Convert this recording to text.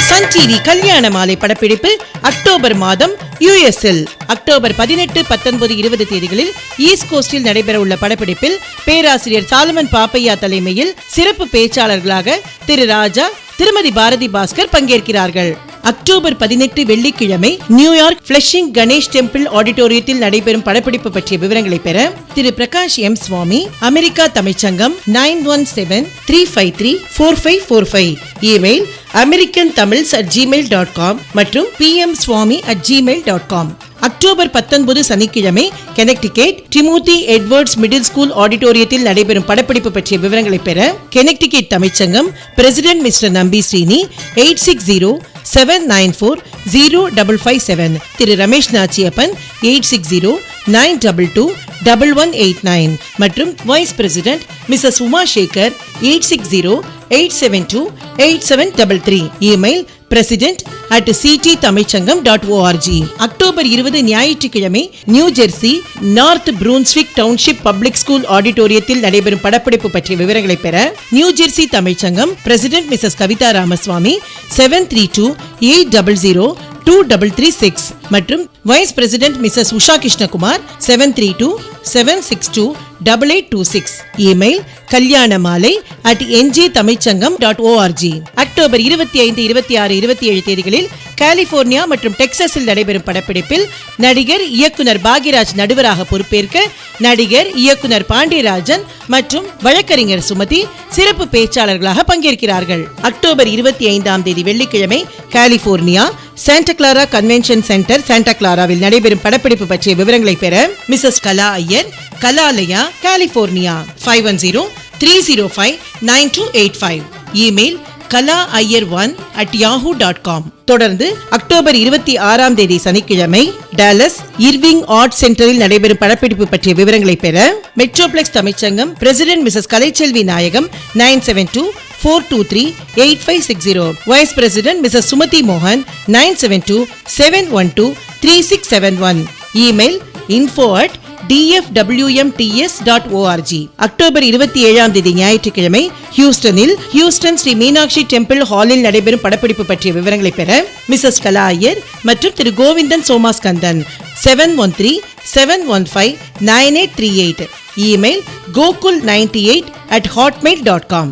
Sun TV கல்யாண மாலை படப்பிடிப்பு அக்டோபர் மாதம் யுஎஸ்இல் அக்டோபர் 18, 19, 20 தேதிகளில் ஈஸ்ட் கோஸ்டில் நடைபெறவுள்ள படப்பிடிப்பில் பேராசிரியர் சாலமன் பாப்பையா தலைமையில் சிறப்பு பேச்சாளர்களாக திரு ராஜா, திருமதி பாரதி பாஸ்கர் பங்கேற்கிறார்கள். அக்டோபர் 18 வெள்ளிக்கிழமை நியூயார்க் பிளஷிங் கணேஷ் டெம்பிள் ஆடிட்டோரியத்தில் நடைபெறும் படப்பிடிப்பு பற்றிய விவரங்களை பெற திரு பிரகாஷ் எம் சுவாமி, அமெரிக்கா தமிழ்ச்சங்கம் 9173534545, இமெயில் americantamils@gmail.com மற்றும் pmswami@gmail.com. அக்டோபர் 19 சனிக்கிழமை கெனக்டிகேட் டிமோதி எட்வர்ட்ஸ் மிடில் ஸ்கூல் ஆடிட்டோரியத்தில் நடைபெறும் படப்பிடிப்பு பற்றிய விவரங்களை பெற கெனக்டிகேட் தமிழ்ச்சங்கம் பிரசிடென்ட் மிஸ்டர் நம்பி ஸ்ரீனி 8607940557, திரு ரமேஷ் நாச்சியப்பன் 8609221189 மற்றும் vice president Mrs Uma Sekar 8608728733, email president@cttamilchangam.org. October 20 ஞாயிற்றுக்கிழமை New Jersey North Brunswick township public school ஆடிட்டோரியத்தில் நடைபெறும் படப்பிடிப்பு பற்றிய விவரங்களை பெற New Jersey Tamil Sangam president Mrs Kavitha Ramaswamy 7328002336 மற்றும் vice president Mrs Usha Krishnakumar 7327628826, email kalyanamaalai@njtamilchangam.org. October 25, 26, 27 தேதிகளில் கலிபோர்னியா மற்றும் டெக்சாஸில் நடைபெறும் படப்பிடிப்பில் நடிகர் இயக்குனர் பாக்யராஜ் நடுவராக பொறுப்பேற்க நடிகர் இயக்குனர் பாண்டியராஜன் மற்றும் வழக்கறிஞர் சுமதி சிறப்பு பேச்சாளர்களாக பங்கேற்கிறார்கள். அக்டோபர் 25ஆம் தேதி வெள்ளிக்கிழமை California Santa Clara convention center Santa கிளாராவில் நடைபெறும் படப்பிடிப்பு பற்றிய விவரங்களை பெற Mrs Kala Iyer, Kalalaya, California 5103059285, email kalaiyer1@yahoo.com. தொடர்ந்து அக்டோபர் 26ஆம் தேதி சனிக்கிழமை டாலஸ் இர்விங் ஆர்ட் சென்டரில் நடைபெறும் படப்பிடிப்பு பற்றிய விவரங்களை பெற மெட்ரோப்ளெக்ஸ் தமிழ்ச்சங்கம் பிரசிடென்ட் மிஸ்ஸஸ் கலைச்செல்வி நாயகம் 9724238560, வைஸ் பிரசிடென்ட் மிஸ்ஸஸ் சுமதி மோகன் 9727123671, இமெயில் info@dfwmts.org. அக்டோபர் 27ஆம் தேதி ஞாயிற்றுக்கிழமை ஹியூஸ்டனில் ஹியூஸ்டன் ஸ்ரீ மீனாட்சி டெம்பிள் ஹாலில் நடைபெறும் படப்பிடிப்பு பற்றிய விவரங்களை பெற மிஸ்ஸஸ் கலா ஐயர் மற்றும் திரு கோவிந்தன் சோமாஸ்கந்தன் 7137159838, இமெயில் gokul98@hotmail.com.